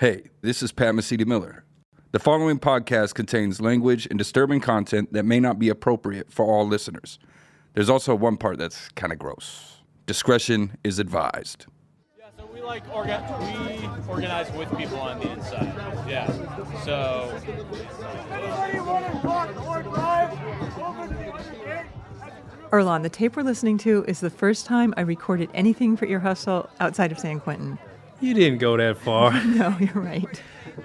Hey, this is Pat Mesiti-Miller. The following podcast contains language and disturbing content that may not be appropriate for all listeners. There's also one part that's kind of gross. Discretion is advised. Yeah, so we organize with people on the inside. Yeah. So Erlon, the tape we're listening to is the first time I recorded anything for Ear Hustle outside of San Quentin. You didn't go that far. No, you're right.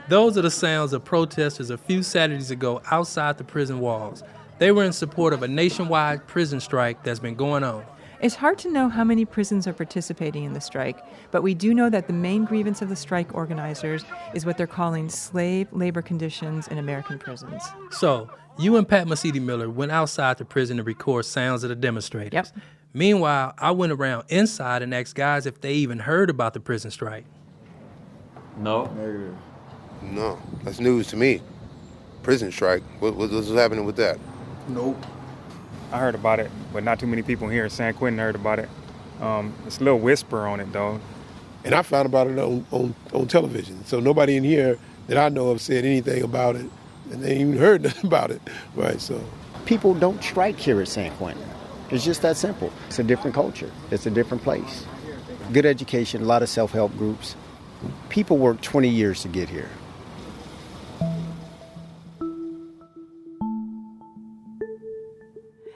Those are the sounds of protesters a few Saturdays ago outside the prison walls. They were in support of a nationwide prison strike that's been going on. It's hard to know how many prisons are participating in the strike, but we do know that the main grievance of the strike organizers is what they're calling slave labor conditions in American prisons. So, you and Pat Mesiti-Miller went outside the prison to record sounds of the demonstrators. Yep. Meanwhile, I went around inside and asked guys if they even heard about the prison strike. No. Negative. No, that's news to me. Prison strike. What's happening with that? Nope. I heard about it, but not too many people here in San Quentin heard about it. It's a little whisper on it, though. And I found about it on television. So nobody in here that I know of said anything about it, and they ain't even heard nothing about it. Right, so. People don't strike here at San Quentin. It's just that simple. It's a different culture. It's a different place. Good education, a lot of self-help groups. People work 20 years to get here.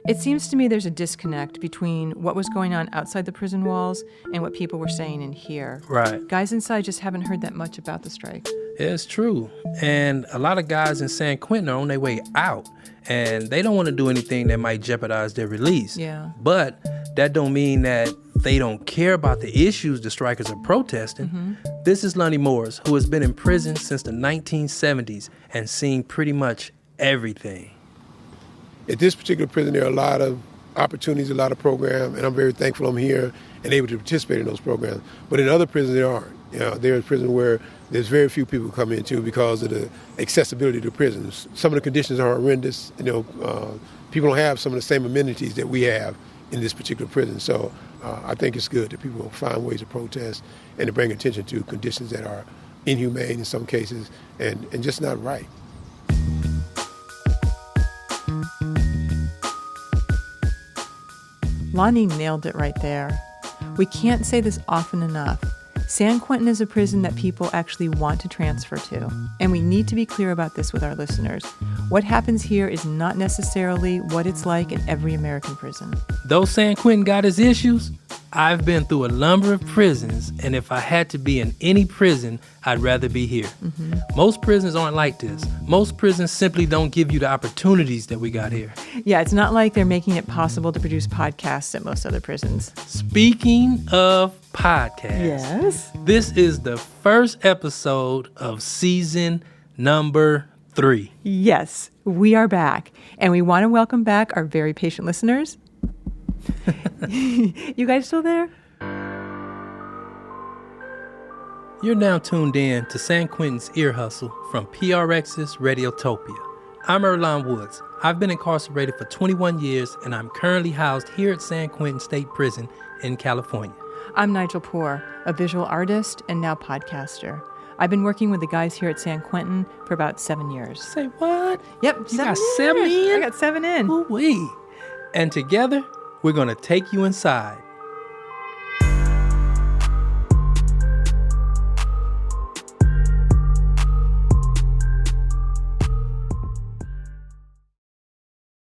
It seems to me there's a disconnect between what was going on outside the prison walls and what people were saying in here. Right. Guys inside just haven't heard that much about the strike. Yeah, it's true. And a lot of guys in San Quentin are on their way out, and they don't want to do anything that might jeopardize their release. Yeah. But that don't mean that they don't care about the issues the strikers are protesting. Mm-hmm. This is Lonnie Morris, who has been in prison since the 1970s and seen pretty much everything. At this particular prison, there are a lot of opportunities, a lot of programs, and I'm very thankful I'm here and able to participate in those programs. But in other prisons, there aren't. You know, there's prisons where there's very few people come into because of the accessibility to prisons. Some of the conditions are horrendous. People don't have some of the same amenities that we have in this particular prison. So I think it's good that people find ways to protest and to bring attention to conditions that are inhumane in some cases and just not right. Lonnie nailed it right there. We can't say this often enough. San Quentin is a prison that people actually want to transfer to, and we need to be clear about this with our listeners. What happens here is not necessarily what it's like in every American prison. Though San Quentin got its issues, I've been through a number of prisons, and if I had to be in any prison, I'd rather be here. Mm-hmm. Most prisons aren't like this. Most prisons simply don't give you the opportunities that we got here. Yeah, it's not like they're making it possible to produce podcasts at most other prisons. Speaking of podcasts, yes, this is the first episode of season number 3. Yes, we are back, and we want to welcome back our very patient listeners. You guys still there? You're now tuned in to San Quentin's Ear Hustle from PRX's Radiotopia. I'm Erlon Woods. I've been incarcerated for 21 years, and I'm currently housed here at San Quentin State Prison in California. I'm Nigel Poor, a visual artist and now podcaster. I've been working with the guys here at San Quentin for about 7 years. Say what? Yep, You got 7 in? I got 7 in. Ooh-wee. And together, we're going to take you inside.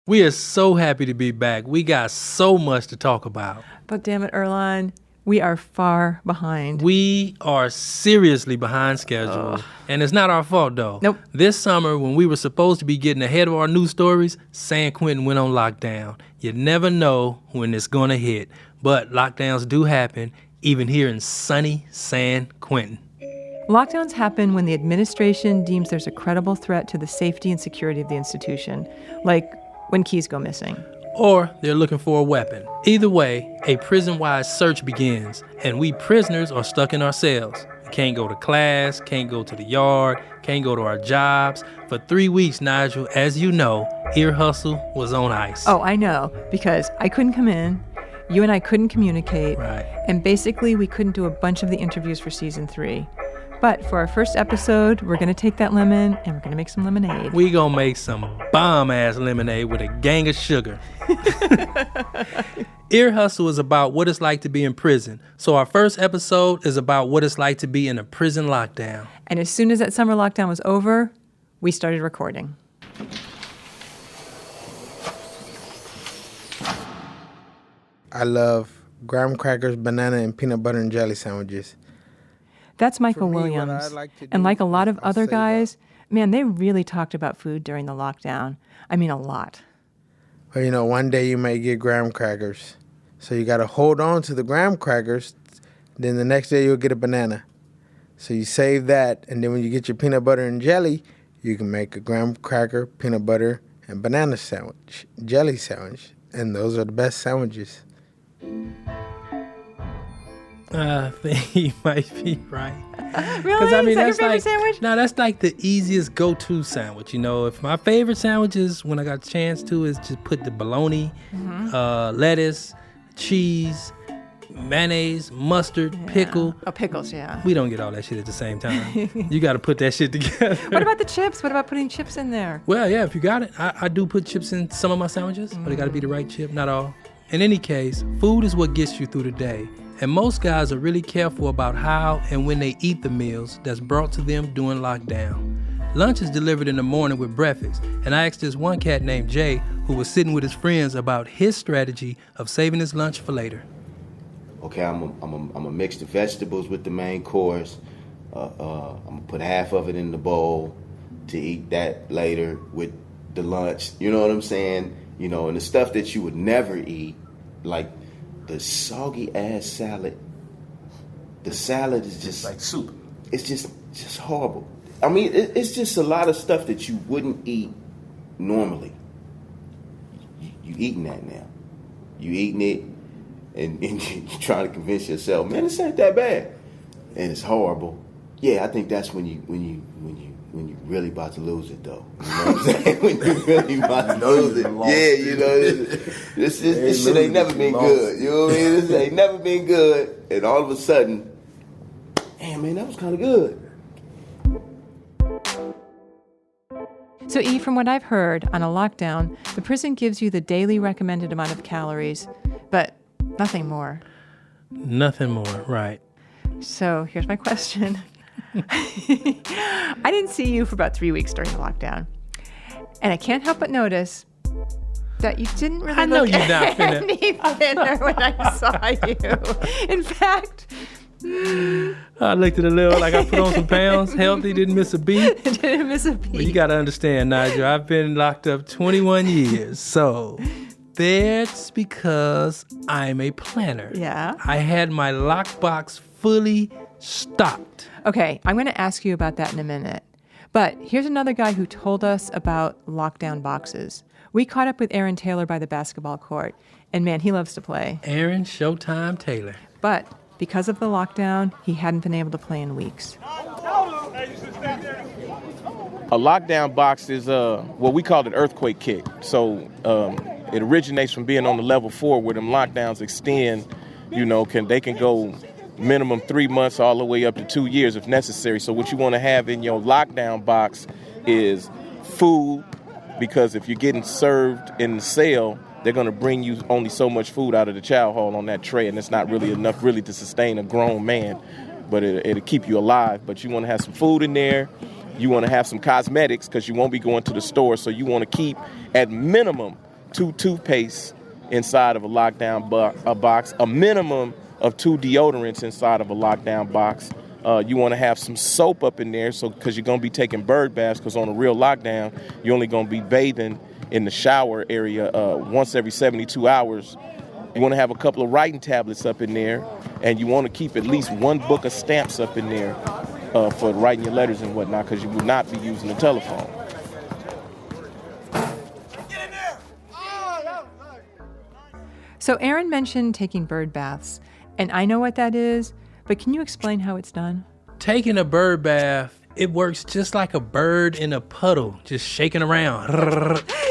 We are so happy to be back. We got so much to talk about. But damn it, Erlon, we are far behind. We are seriously behind schedule. And it's not our fault, though. Nope. This summer, when we were supposed to be getting ahead of our news stories, San Quentin went on lockdown. You never know when it's going to hit. But lockdowns do happen, even here in sunny San Quentin. Lockdowns happen when the administration deems there's a credible threat to the safety and security of the institution, like when keys go missing. Or they're looking for a weapon. Either way, a prison-wide search begins, and we prisoners are stuck in our cells. We can't go to class, can't go to the yard, can't go to our jobs. For 3 weeks, Nigel, as you know, Ear Hustle was on ice. Oh, I know, because I couldn't come in, you and I couldn't communicate, Right. and basically we couldn't do a bunch of the interviews for season 3. But for our first episode, we're going to take that lemon and we're going to make some lemonade. We gonna make some bomb-ass lemonade with a gang of sugar. Ear Hustle is about what it's like to be in prison. So our first episode is about what it's like to be in a prison lockdown. And as soon as that summer lockdown was over, we started recording. I love graham crackers, banana, and peanut butter and jelly sandwiches. That's Michael For me, what Williams. I like to And do like a lot of is I other save guys, man, they really talked about food during the lockdown. I mean, a lot. Well, you know, one day you may get graham crackers. So you got to hold on to the graham crackers. Then the next day you'll get a banana. So you save that. And then when you get your peanut butter and jelly, you can make a graham cracker, peanut butter, and banana sandwich, jelly sandwich. And those are the best sandwiches. I think he might be right. Really? Is that your that's favorite like, sandwich? No, that's like the easiest go-to sandwich. You know, if my favorite sandwiches, when I got a chance to, is just put the bologna, lettuce, cheese, mayonnaise, mustard, pickle. Oh, pickles, yeah. We don't get all that shit at the same time. You got to put that shit together. What about the chips? What about putting chips in there? Well, yeah, if you got it. I do put chips in some of my sandwiches, but it got to be the right chip, not all. In any case, food is what gets you through the day. And most guys are really careful about how and when they eat the meals that's brought to them during lockdown. Lunch is delivered in the morning with breakfast, and I asked this one cat named Jay, who was sitting with his friends, about his strategy of saving his lunch for later. Okay, I'm gonna mix the vegetables with the main course. I'm gonna put half of it in the bowl to eat that later with the lunch. You know what I'm saying? You know, and the stuff that you would never eat, like the soggy ass salad. The salad is just like soup. It's just horrible. I mean, it's just a lot of stuff that you wouldn't eat normally. You eating that now. You eating it, and you're trying to convince yourself, man, this ain't that bad, and it's horrible. Yeah, I think that's when you really about to lose it, though. You know what I'm saying? When you really about to lose it. Yeah, you know, this shit ain't never been good. You know what I mean? This ain't never been good, and all of a sudden, damn, man, that was kind of good. So, E, from what I've heard, on a lockdown, the prison gives you the daily recommended amount of calories, but nothing more. Nothing more, right. So, here's my question. I didn't see you for about 3 weeks during the lockdown. And I can't help but notice that you didn't really look any thinner when I saw you. In fact, I looked at a little like I put on some pounds, healthy, didn't miss a beat. Didn't miss a beat. But you got to understand, Nigel, I've been locked up 21 years, so that's because I'm a planner. Yeah. I had my lockbox fully stocked. Okay, I'm going to ask you about that in a minute. But here's another guy who told us about lockdown boxes. We caught up with Aaron Taylor by the basketball court, and man, he loves to play. Aaron Showtime Taylor. But because of the lockdown, he hadn't been able to play in weeks. A lockdown box is what we call an earthquake kick. So it originates from being on the level 4 where them lockdowns extend. You know, they can go minimum 3 months all the way up to 2 years if necessary. So what you want to have in your lockdown box is food, because if you're getting served in the cell, they're going to bring you only so much food out of the chow hall on that tray, and it's not really enough really to sustain a grown man, but it'll keep you alive. But you want to have some food in there. You want to have some cosmetics because you won't be going to the store, so you want to keep at minimum 2 toothpastes inside of a lockdown box, a minimum of 2 deodorants inside of a lockdown box. You want to have some soap up in there, so because you're going to be taking bird baths, because on a real lockdown, you're only going to be bathing in the shower area once every 72 hours. You want to have a couple of writing tablets up in there, and you want to keep at least 1 book of stamps up in there for writing your letters and whatnot, because you will not be using the telephone. So Aaron mentioned taking bird baths, and I know what that is, but can you explain how it's done? Taking a bird bath It works just like a bird in a puddle, just shaking around.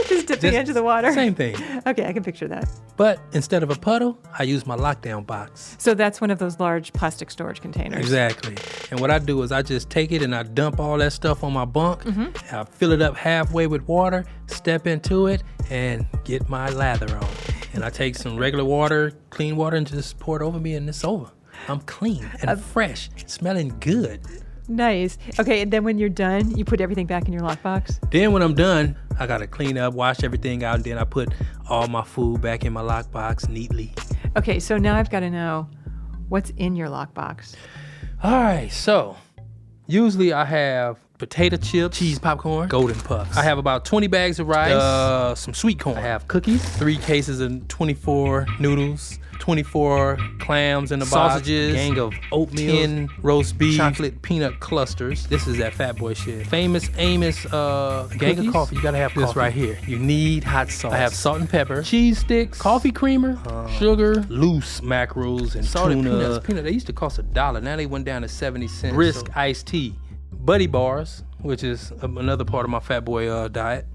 Just dipping into the water. Same thing. Okay, I can picture that. But instead of a puddle, I use my lockdown box. So that's one of those large plastic storage containers. Exactly. And what I do is I just take it and I dump all that stuff on my bunk. Mm-hmm. I fill it up halfway with water, step into it, and get my lather on. And I take some regular water, clean water, and just pour it over me, and it's over. I'm clean and fresh, smelling good. Nice. Okay, and then when you're done, you put everything back in your lockbox? Then when I'm done, I gotta clean up, wash everything out, and then I put all my food back in my lockbox neatly. Okay, so now I've got to know what's in your lockbox. All right, so usually I have potato chips, cheese popcorn, golden puffs. I have about 20 bags of rice, some sweet corn. I have cookies, 3 cases of 24 noodles, 24 clams in the sausages, gang of oatmeal, 10 roast beef, chocolate peanut clusters. This is that fat boy shit. Famous Amos gang of coffee. You gotta have this right here. You need hot sauce. I have salt and pepper, cheese sticks, coffee creamer, sugar, loose mackerels, and salted tuna. Peanut, they used to cost $1. Now they went down to 70 cents. Brisk iced tea. Buddy bars, which is another part of my fat boy diet.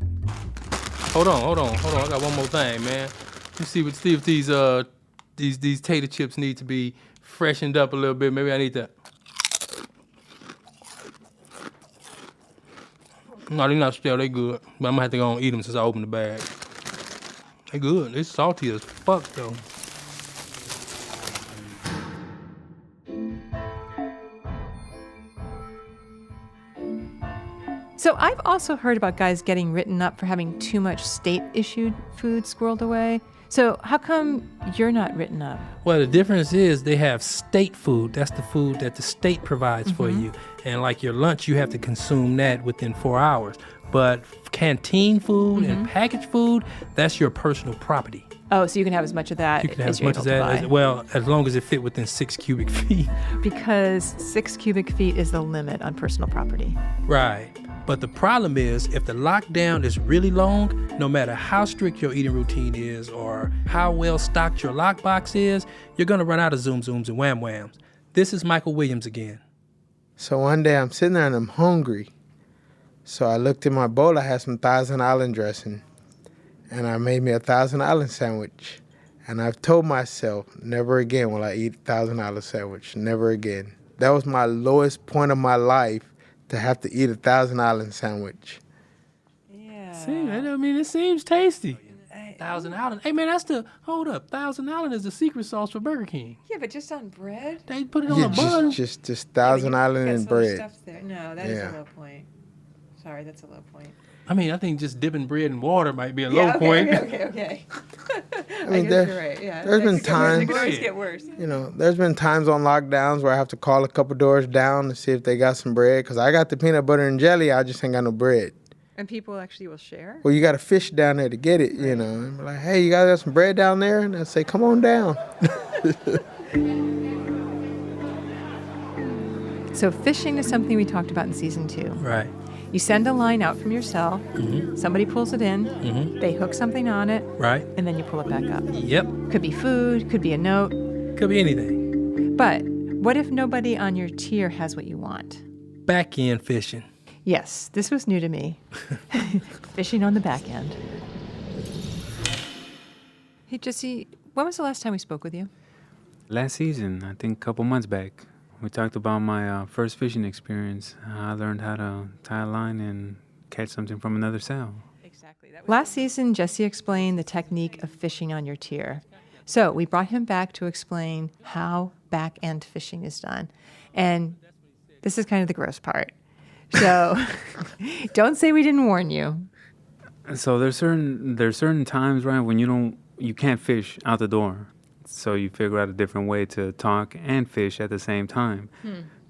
Hold on. I got one more thing, man. Let's see if these tater chips need to be freshened up a little bit. Maybe I need to. No, they're not stale. They good. But I'm gonna have to go and eat them since I opened the bag. They good. They salty as fuck though. So I've also heard about guys getting written up for having too much state-issued food squirreled away. So how come you're not written up? Well, the difference is they have state food. That's the food that the state provides for you. And like your lunch, you have to consume that within 4 hours. But canteen food and packaged food, that's your personal property. Oh, so you can have as much of that You can have as as you're much able as to that, buy. well, as long as it fit within 6 cubic feet. Because 6 cubic feet is the limit on personal property. Right. But the problem is, if the lockdown is really long, no matter how strict your eating routine is or how well stocked your lockbox is, you're gonna run out of Zoom Zooms and Wham Whams. This is Michael Williams again. So one day I'm sitting there and I'm hungry. So I looked in my bowl, I had some Thousand Island dressing. And I made me a Thousand Island sandwich. And I've told myself, never again will I eat a Thousand Island sandwich. Never again. That was my lowest point of my life, to have to eat a Thousand Island sandwich. Yeah. I mean, it seems tasty. Thousand Island. Hey, man, hold up. Thousand Island is the secret sauce for Burger King. Yeah, but just on bread? They put it on a bun. Just Thousand Island and bread. There. No, that is a low point. Sorry, that's a low point. I mean, I think just dipping bread in water might be a low point. Okay. I mean, you're right. Yeah, there's been times. It could always get worse. You know, there's been times on lockdowns where I have to call a couple doors down to see if they got some bread. Because I got the peanut butter and jelly, I just ain't got no bread. And people actually will share? Well, you got to fish down there to get it, you know. And be like, hey, you guys got some bread down there? And I say, come on down. So fishing is something we talked about in season 2. Right. You send a line out from your cell, somebody pulls it in, they hook something on it, right, and then you pull it back up. Yep. Could be food, could be a note. Could be anything. But what if nobody on your tier has what you want? Back end fishing. Yes, this was new to me. Fishing on the back end. Hey, Jessie, when was the last time we spoke with you? Last season, I think a couple months back. We talked about my first fishing experience. I learned how to tie a line and catch something from another cell. Exactly. Last season, Jessie explained the technique of fishing on your tier. So we brought him back to explain how back-end fishing is done. And this is kind of the gross part. So don't say we didn't warn you. So there's certain times, right, when you can't fish out the door. So you figure out a different way to talk and fish at the same time.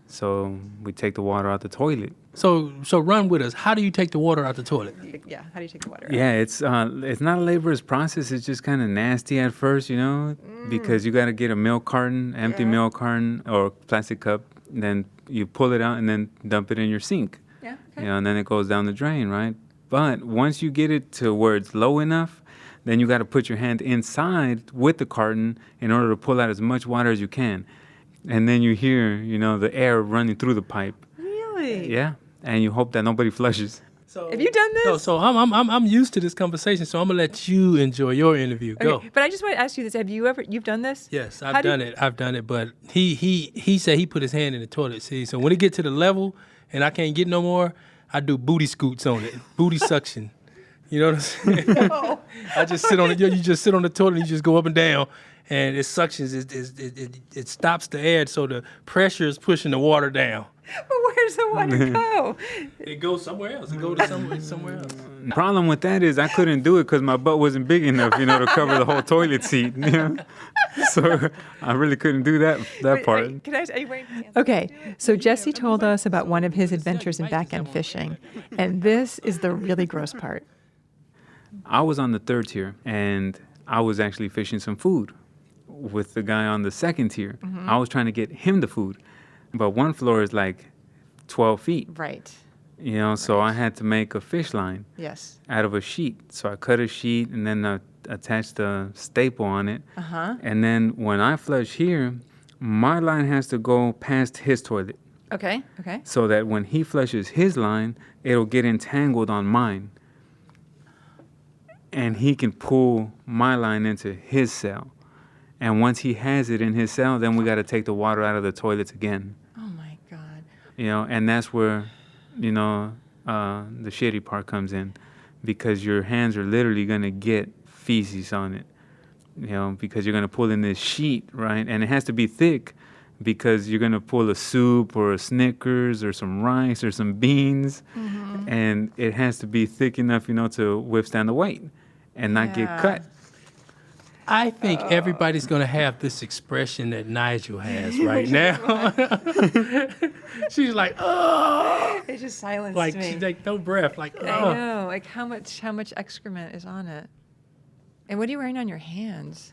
So we take the water out the toilet. So run with us. How do you take the water out the toilet? Yeah, how do you take the water out? Yeah, it's not a laborious process. It's just kind of nasty at first, you know, because you got to get a milk carton, empty milk carton or plastic cup. Then you pull it out and then dump it in your sink. Yeah. Okay. You know, and then it goes down the drain, right? But once you get it to where it's low enough, then you got to put your hand inside with the carton in order to pull out as much water as you can. And then you hear, you know, the air running through the pipe. Really? Yeah. and you hope that nobody flushes. So, Have you done this? No, so I'm used to this conversation, so I'm gonna let you enjoy your interview. Go. Okay, but I just want to ask you this: you've done this? Yes, I've done it, but he said he put his hand in the toilet. See, so when it get to the level and I can't get no more, I do booty scoots on it, booty suction. You know what I'm saying? No. I just sit on it. You just sit on the toilet and you just go up and down, and it suctions. It stops the air, so the pressure is pushing the water down. But where's the water go? It goes somewhere else. It goes to somewhere else. The problem with that is I couldn't do it because my butt wasn't big enough, to cover the whole toilet seat. So I really couldn't do that part. Are you waiting? Okay, so Jessie told us about one of his adventures in back-end fishing, and this is the really gross part. I was on the 3rd tier, and I was actually fishing some food with the guy on the 2nd tier. Mm-hmm. I was trying to get him the food. But one floor is like 12 feet. Right. So I had to make a fish line. Yes. Out of a sheet. So I cut a sheet and then attached a staple on it. Uh-huh. And then when I flush here, my line has to go past his toilet. Okay. So that when he flushes his line, it'll get entangled on mine. And he can pull my line into his cell. And once he has it in his cell, then we got to take the water out of the toilets again. Oh, my God. And that's where, the shitty part comes in, because your hands are literally going to get feces on it, because you're going to pull in this sheet, right? And it has to be thick because you're going to pull a soup or a Snickers or some rice or some beans, and it has to be thick enough, to withstand the weight and not get cut. I think everybody's going to have this expression that Nigel has right now. She's like, oh. It just silenced like, me. She's like, no breath. Like, oh. I know. Like, how much excrement is on it? And what are you wearing on your hands?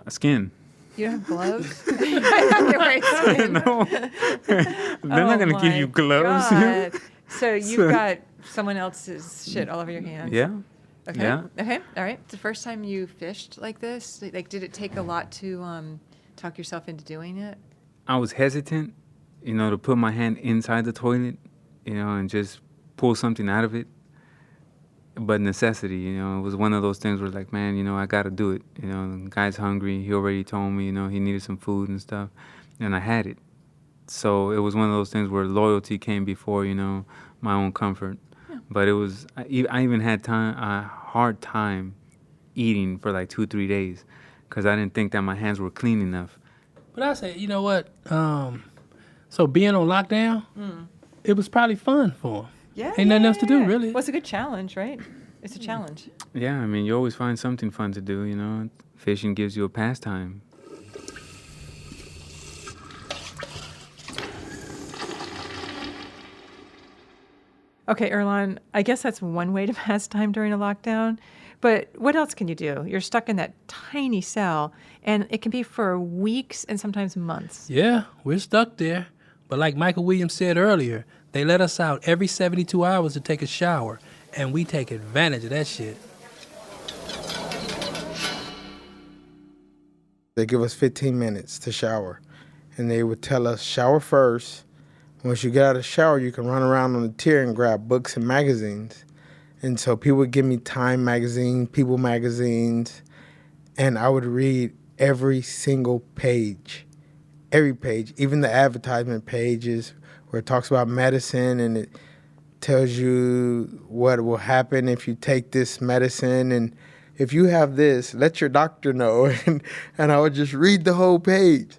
A skin. You don't have gloves? You're wearing skin. No. They're not going to give you gloves. God. So you've got someone else's shit all over your hands? Yeah. Okay. Yeah. Okay. All right. It's the first time you fished like this? Like, did it take a lot to talk yourself into doing it? I was hesitant, to put my hand inside the toilet, and just pull something out of it. But necessity, it was one of those things where like, man, I got to do it. The guy's hungry. He already told me, he needed some food and stuff. And I had it. So it was one of those things where loyalty came before, my own comfort. But it was, I even had a hard time eating for like 2-3 days because I didn't think that my hands were clean enough. But I said, you know what? So being on lockdown, it was probably fun for him. Yeah. Ain't nothing else to do, really. Well, it's a good challenge, right? It's a challenge. Yeah, I mean, you always find something fun to do, Fishing gives you a pastime. Okay, Earlonne, I guess that's one way to pass time during a lockdown. But what else can you do? You're stuck in that tiny cell, and it can be for weeks and sometimes months. Yeah, we're stuck there. But like Michael Williams said earlier, they let us out every 72 hours to take a shower, and we take advantage of that shit. They give us 15 minutes to shower, and they would tell us, shower first. Once you get out of the shower, you can run around on the tier and grab books and magazines. And so people would give me Time magazine, People magazines, and I would read every single page. Every page, even the advertisement pages where it talks about medicine and it tells you what will happen if you take this medicine. And if you have this, let your doctor know. And I would just read the whole page.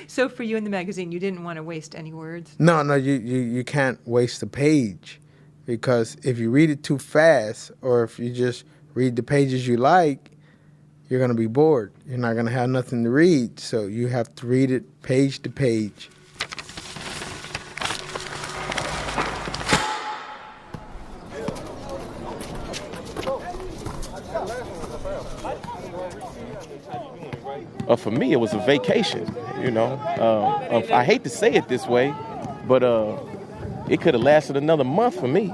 So for you in the magazine, you didn't want to waste any words? No, you can't waste a page, because if you read it too fast or if you just read the pages you like, you're going to be bored. You're not going to have nothing to read, so you have to read it page to page. For me, it was a vacation, I hate to say it this way, but it could have lasted another month for me.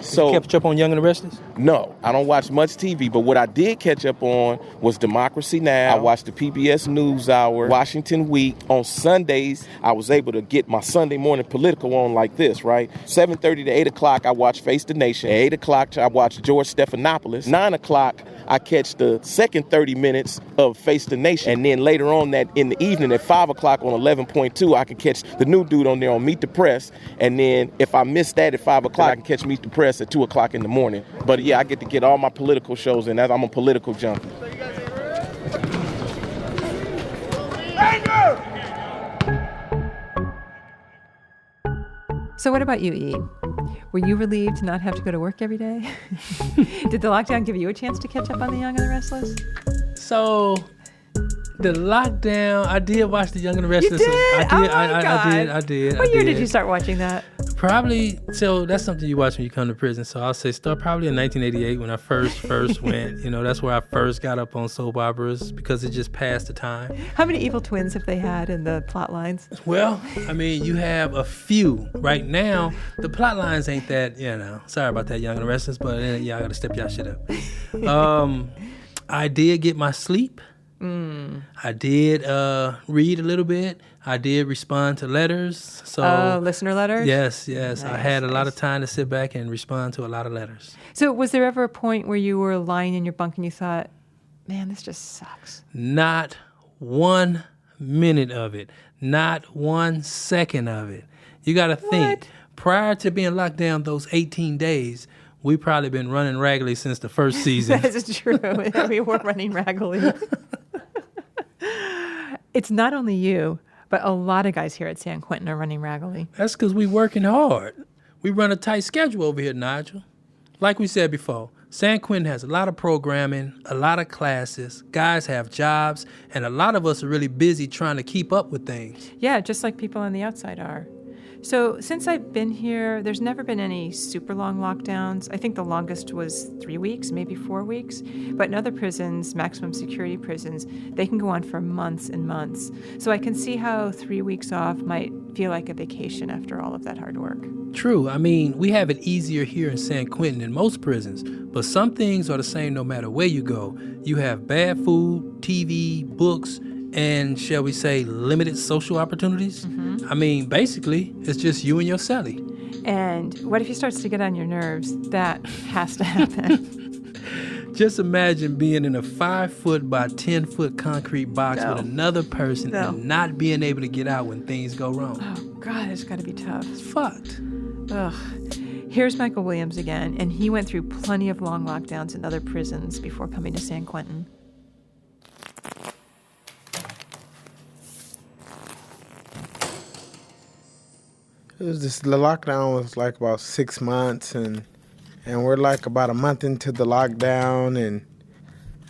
So you kept you up on Young and the Restless? No, I don't watch much TV, but what I did catch up on was Democracy Now! I watched the PBS NewsHour, Washington Week. On Sundays, I was able to get my Sunday morning political on like this, right? 7:30 to 8 o'clock, I watch Face the Nation. At 8 o'clock, I watch George Stephanopoulos. 9 o'clock, I catch the second 30 minutes of Face the Nation. And then later on that in the evening at 5 o'clock on 11.2, I can catch the new dude on there on Meet the Press. And then if I miss that at 5 o'clock, I can catch Meet the Press at 2 o'clock in the morning. But yeah, I get to get all my political shows in. I'm a political junkie. So what about you, E? Were you relieved to not have to go to work every day? Did the lockdown give you a chance to catch up on The Young and the Restless? So, the lockdown, I did watch The Young and the Restless. You did? I did. What year did you start watching that? Probably, so that's something you watch when you come to prison. So I'll say start probably in 1988 when I first went. You know, that's where I first got up on soap operas because it just passed the time. How many evil twins have they had in the plot lines? Well, I mean, you have a few. Right now, the plot lines ain't that, sorry about that, Young and the Restless, but y'all gotta step y'all shit up. I did get my sleep. I did read a little bit. I did respond to letters. So listener letters? Yes. Nice, I had a lot of time to sit back and respond to a lot of letters. So was there ever a point where you were lying in your bunk and you thought, man, this just sucks? Not 1 minute of it. Not 1 second of it. You got to think, prior to being locked down those 18 days, we probably been running raggedy since the first season. That is true. We were running raggedy. It's not only you, but a lot of guys here at San Quentin are running raggedy. That's because we working hard. We run a tight schedule over here, Nigel. Like we said before, San Quentin has a lot of programming, a lot of classes, guys have jobs, and a lot of us are really busy trying to keep up with things. Yeah, just like people on the outside are. So since I've been here, there's never been any super long lockdowns. I think the longest was 3 weeks, maybe 4 weeks. But in other prisons, maximum security prisons, they can go on for months and months. So I can see how 3 weeks off might feel like a vacation after all of that hard work. True. I mean, we have it easier here in San Quentin than most prisons, but some things are the same no matter where you go. You have bad food, TV, books, and, shall we say, limited social opportunities. I mean, basically, it's just you and your cellie. And what if he starts to get on your nerves? That has to happen. Just imagine being in a 5-foot by 10-foot concrete box with another person and not being able to get out when things go wrong. Oh, God, it's got to be tough. It's fucked. Ugh. Here's Michael Williams again, and he went through plenty of long lockdowns in other prisons before coming to San Quentin. The lockdown was like about 6 months, and we're like about a month into the lockdown, and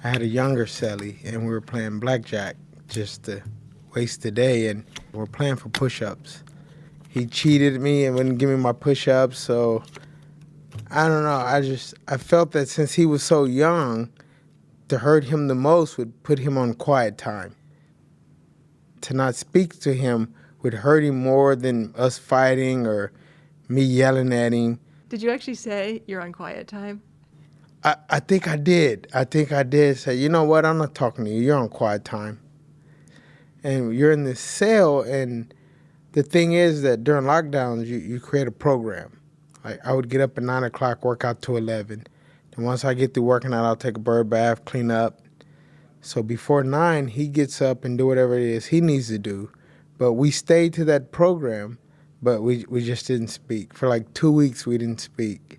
I had a younger cellie, and we were playing blackjack just to waste the day, and we're playing for push-ups. He cheated me and wouldn't give me my push-ups, so I don't know. I felt that since he was so young, to hurt him the most would put him on quiet time. To not speak to him would hurt him more than us fighting or me yelling at him. Did you actually say you're on quiet time? I think I did. I think I did say, you know what, I'm not talking to you. You're on quiet time. And you're in this cell, and the thing is that during lockdowns, you create a program. Like I would get up at 9 o'clock, work out to 11. And once I get through working out, I'll take a bird bath, clean up. So before 9, he gets up and do whatever it is he needs to do. But we stayed to that program, but we just didn't speak. For like 2 weeks, we didn't speak.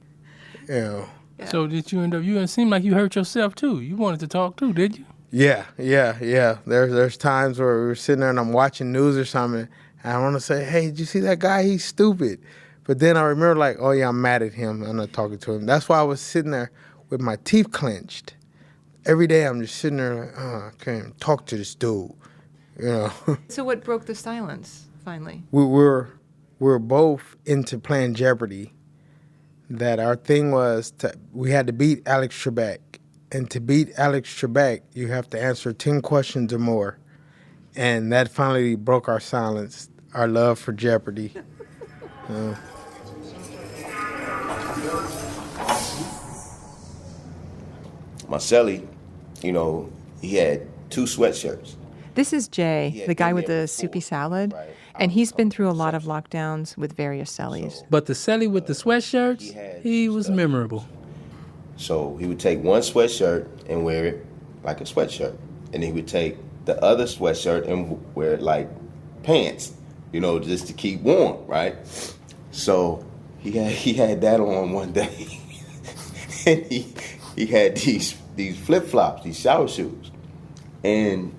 Yeah. So did you end up, it seemed like you hurt yourself too. You wanted to talk too, did you? Yeah. There's times where we were sitting there and I'm watching news or something, and I want to say, hey, did you see that guy? He's stupid. But then I remember like, oh yeah, I'm mad at him. I'm not talking to him. That's why I was sitting there with my teeth clenched. Every day I'm just sitting there like, oh, I can't even talk to this dude. So what broke the silence, finally? We're both into playing Jeopardy. That our thing was we had to beat Alex Trebek. And to beat Alex Trebek, you have to answer 10 questions or more. And that finally broke our silence, our love for Jeopardy. my cellie, you know, he had 2 sweatshirts. This is Jay, the guy with the soupy salad, and he's been through a lot of lockdowns with various cellies. But the cellie with the sweatshirts, he was memorable. So he would take one sweatshirt and wear it like a sweatshirt. And he would take the other sweatshirt and wear it like pants, you know, just to keep warm, right? So he had that on one day. And he had these flip-flops, these shower shoes. And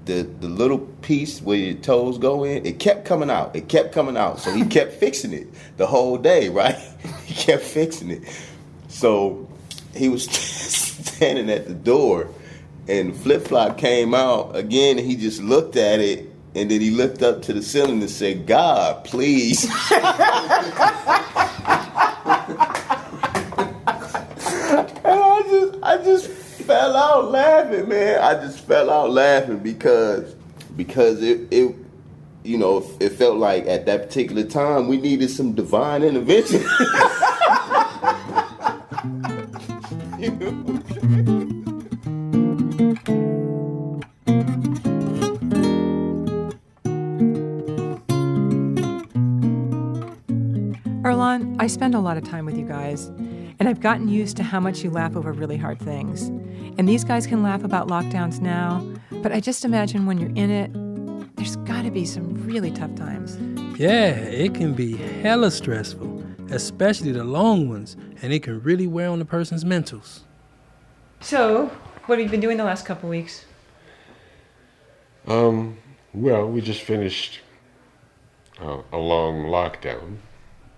the little piece where your toes go in, it kept coming out. So he kept fixing it the whole day, right? He kept fixing it. So he was standing at the door, and the flip-flop came out again, and he just looked at it, and then he looked up to the ceiling and said, "God, please." And I just fell out laughing, man. I just fell out laughing because it you know, it felt like at that particular time we needed some divine intervention. You know? Earlonne, I spend a lot of time with you guys, and I've gotten used to how much you laugh over really hard things. And these guys can laugh about lockdowns now, but I just imagine when you're in it, there's gotta be some really tough times. Yeah, it can be hella stressful, especially the long ones, and it can really wear on the person's mentals. So, what have you been doing the last couple weeks? Well, we just finished a long lockdown.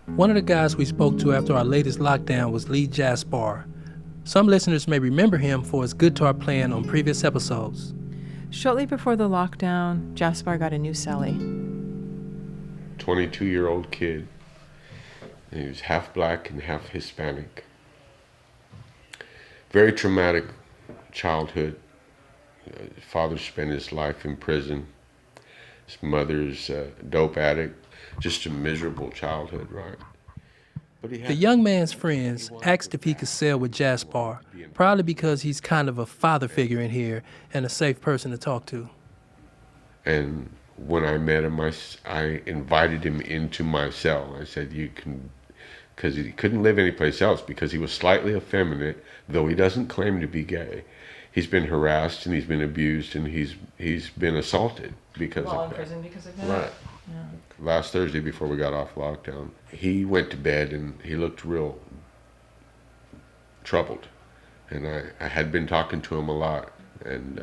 One of the guys we spoke to after our latest lockdown was Lee Jasper. Some listeners may remember him for his guitar playing on previous episodes. Shortly before the lockdown, Jaspar got a new cellie. 22-year-old kid. And he was half black and half Hispanic. Very traumatic childhood. His father spent his life in prison. His mother's a dope addict. Just a miserable childhood, right? But the young man's friends asked if he could sell with Jaspar, probably because he's kind of a father figure in here and a safe person to talk to. And when I met him, I invited him into my cell. I said, you can, because he couldn't live anyplace else because he was slightly effeminate, though he doesn't claim to be gay. He's been harassed and he's been abused and he's been assaulted because of that. While in prison because of that? Right. Yeah. Last Thursday before we got off lockdown, he went to bed and he looked real troubled. And I had been talking to him a lot, and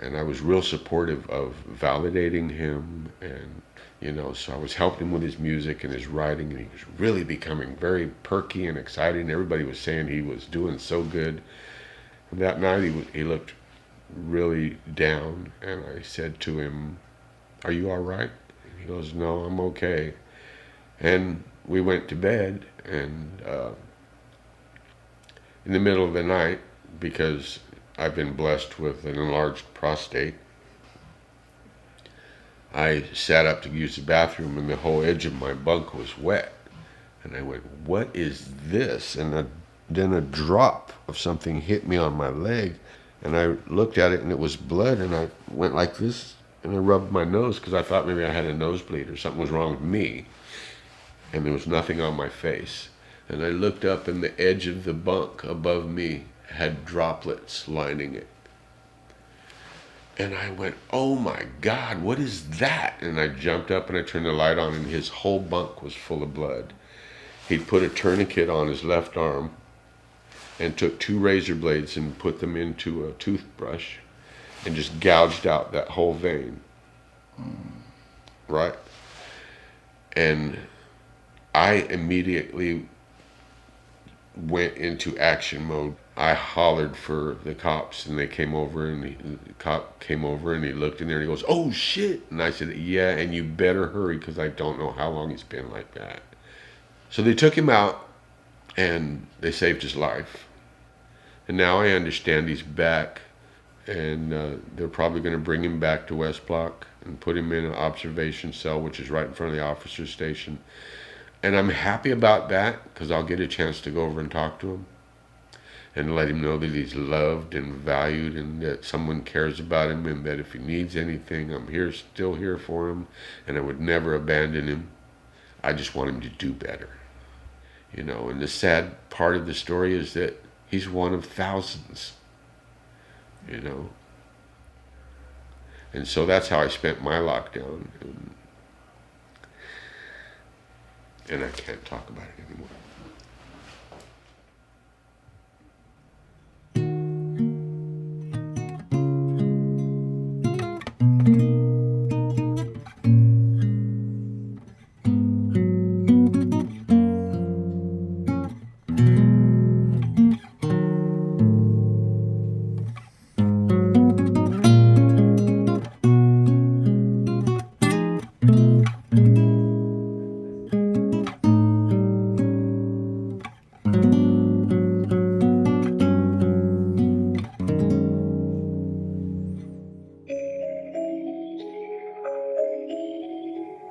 I was real supportive of validating him, and you know, so I was helping him with his music and his writing, and he was really becoming very perky and exciting. Everybody was saying he was doing so good. And that night he looked really down, and I said to him, "Are you all right?" He goes, "No, I'm okay." And we went to bed, and in the middle of the night, because I've been blessed with an enlarged prostate, I sat up to use the bathroom, and the whole edge of my bunk was wet. And I went, "What is this?" And then a drop of something hit me on my leg, and I looked at it, and it was blood, and I went like this, and I rubbed my nose because I thought maybe I had a nosebleed or something was wrong with me, and there was nothing on my face. And I looked up, and the edge of the bunk above me had droplets lining it. And I went, "Oh my God, what is that?" And I jumped up and I turned the light on, and his whole bunk was full of blood. He'd put a tourniquet on his left arm and took 2 razor blades and put them into a toothbrush and just gouged out that whole vein. Right? And I immediately went into action mode. I hollered for the cops, and they came over, and the cop came over, and he looked in there, and he goes, "Oh shit." And I said, "Yeah, and you better hurry because I don't know how long he's been like that." So they took him out, and they saved his life. And now I understand he's back, and they're probably going to bring him back to West Block and put him in an observation cell, which is right in front of the officer's station. And I'm happy about that because I'll get a chance to go over and talk to him. and let him know that he's loved and valued and that someone cares about him and that if he needs anything, I'm here, still here for him, and I would never abandon him. I just want him to do better. You know, and the sad part of the story is that he's one of thousands, you know. And so that's how I spent my lockdown. And I can't talk about it anymore.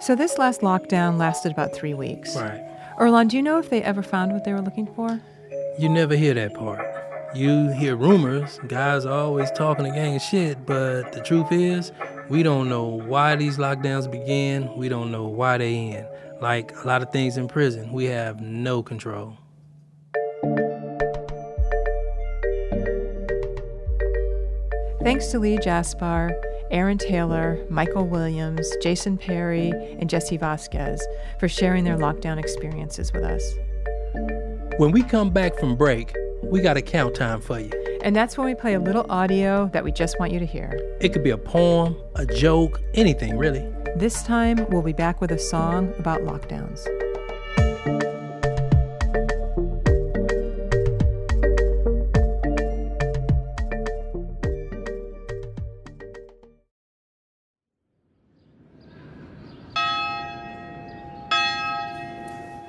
So this last lockdown lasted about 3 weeks. Right. Erlon, do you know if they ever found what they were looking for? You never hear that part. You hear rumors, guys are always talking a gang of shit, but the truth is, we don't know why these lockdowns begin, we don't know why they end. Like a lot of things in prison, we have no control. Thanks to Lee Jaspar, Aaron Taylor, Michael Williams, Jason Perry, and Jessie Vasquez for sharing their lockdown experiences with us. When we come back from break, we got a count time for you. And that's when we play a little audio that we just want you to hear. It could be a poem, a joke, anything really. This time, we'll be back with a song about lockdowns.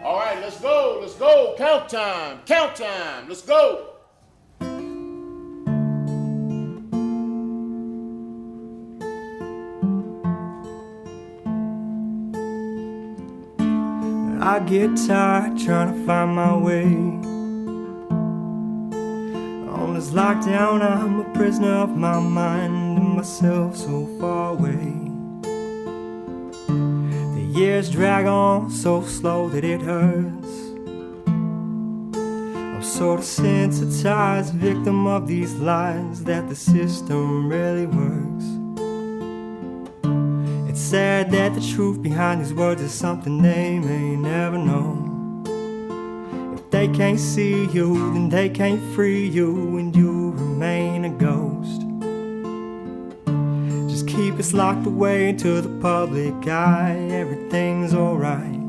All right, let's go, let's go. Count time, let's go. I get tired trying to find my way. On this lockdown, I'm a prisoner of my mind and myself so far away. The years drag on so slow that it hurts. I'm sort of sensitized, victim of these lies that the system really works. It's sad that the truth behind these words is something they may never know. If they can't see you, then they can't free you, and you remain a ghost. Just keep us locked away into the public eye, everything's alright.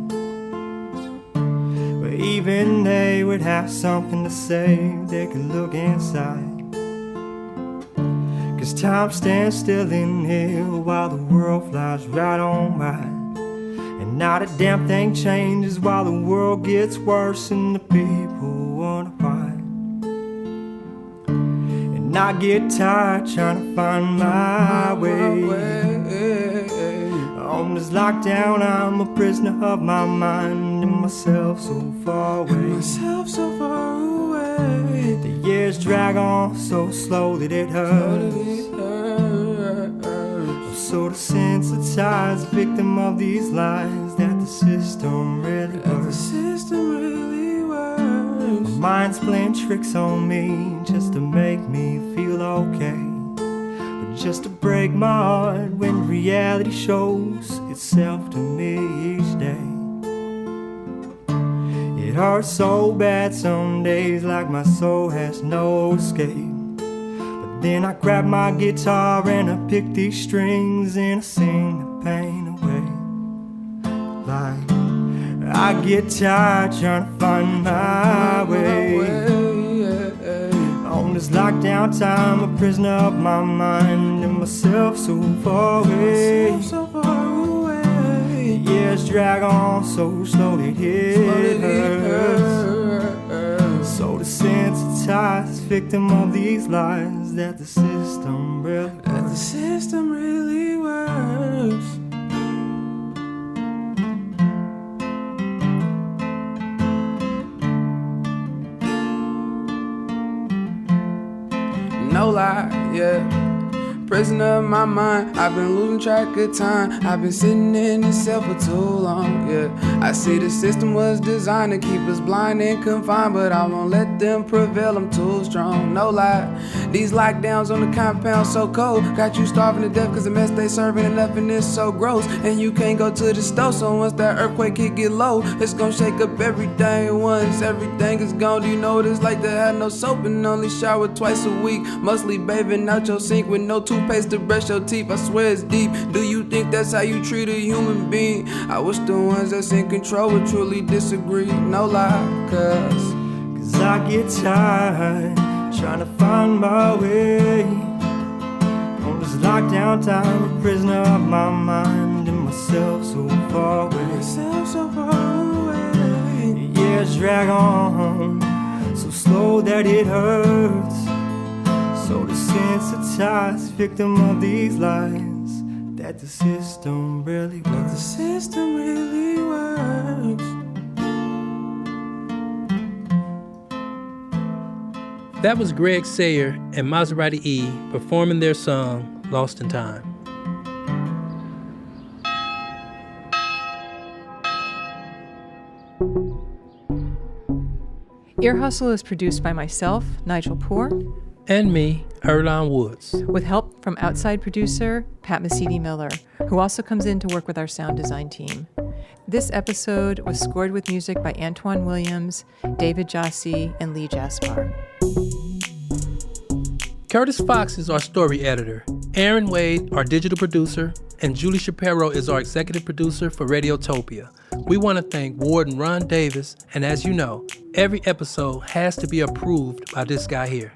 But even they would have something to say, they could look inside. 'Cause time stands still in here while the world flies right on by. And not a damn thing changes while the world gets worse and the people wonder why. And I get tired trying to find my way. On this lockdown, I'm a prisoner of my mind and myself so far away. The years drag on so slow that it hurts. I'm sort of sensitized, victim of these lies that the system really works. My mind's playing tricks on me just to make me feel okay, but just to break my heart when reality shows itself to me each day. It hurts so bad some days, like my soul has no escape. But then I grab my guitar and I pick these strings and I sing the pain away. Like I get tired trying to find my way. On this lockdown time, a prisoner of my mind and myself so far away. Years drag on so slow that it hurts. So desensitized, victim of these lies that the system really works. no lie, yeah. Prisoner of my mind, I've been losing track of time. I've been sitting in this cell for too long, yeah. I see the system was designed to keep us blind and confined, but I won't let them prevail, I'm too strong, no lie. These lockdowns on the compound so cold, got you starving to death cause the mess they serving enough and it's so gross. And you can't go to the store, so once that earthquake hit get low, it's gonna shake up everything. Once everything is gone, do you know what it's like to have no soap and only shower twice a week? Mostly bathing out your sink with no toothpaste to brush your teeth, I swear it's deep. Do you think that's how you treat a human being? I wish the ones that's in control would truly disagree, no lie, cause I get tired trying to find my way on this lockdown time, a prisoner of my mind and myself so far away. Years drag on so slow that it hurts. So desensitized victim of these lies, that the system really works. The system really works. That was Gregg Sayers and Maserati E performing their song, Lost in Time. Ear Hustle is produced by myself, Nigel Poor, and me, Erlon Woods, with help from outside producer Pat Mesiti-Miller, who also comes in to work with our sound design team. This episode was scored with music by Antoine Williams, David Jessie, and Lee Jaspar. Curtis Fox is our story editor, Aaron Wade, our digital producer, and Julie Shapiro is our executive producer for Radiotopia. We want to thank Warden Ron Davis, and as you know, every episode has to be approved by this guy here.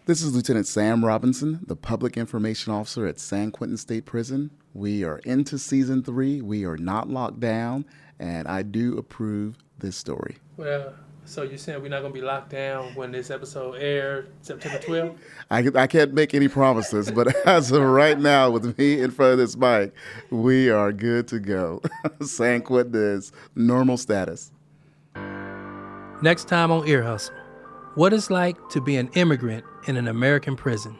This is Lieutenant Sam Robinson, the Public Information Officer at San Quentin State Prison. We are into Season 3. We are not locked down, and I do approve this story. Well, so you're saying we're not going to be locked down when this episode airs September 12th? I can't make any promises, but as of right now, with me in front of this mic, we are good to go. San Quentin is normal status. Next time on Ear Hustle, what it's like to be an immigrant in an American prison.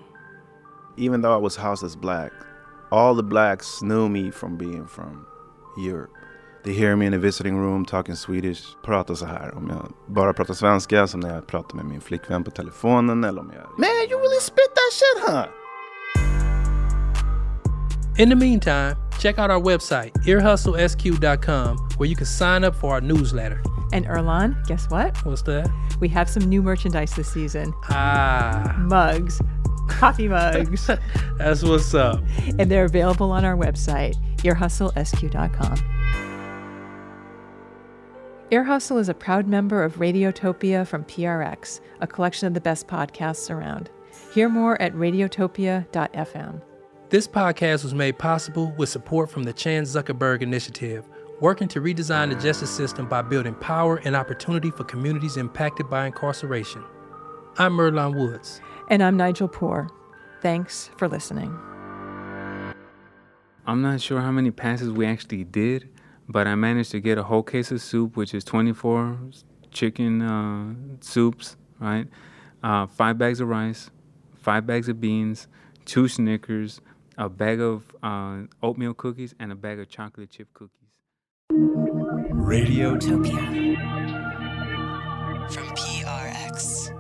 Even though I was housed as black, all the blacks knew me from being from Europe. They hear me in the visiting room talking Swedish. Pratar så här. Om jag bara pratar svenska, som när jag pratar med min flickvän på telefonen, eller om jag... Man, you really spit that shit, huh? In the meantime, check out our website, earhustlesq.com, where you can sign up for our newsletter. And Erlon, guess what? What's that? We have some new merchandise this season. Mugs. Coffee mugs. That's what's up. And they're available on our website, earhustlesq.com. Ear Hustle is a proud member of Radiotopia from PRX, a collection of the best podcasts around. Hear more at radiotopia.fm. This podcast was made possible with support from the Chan Zuckerberg Initiative, working to redesign the justice system by building power and opportunity for communities impacted by incarceration. I'm Erlon Woods. And I'm Nigel Poor. Thanks for listening. I'm not sure how many passes we actually did, but I managed to get a whole case of soup, which is 24 chicken soups, right? 5 bags of rice, 5 bags of beans, 2 Snickers, a bag of oatmeal cookies, and a bag of chocolate chip cookies. Radiotopia from PRX.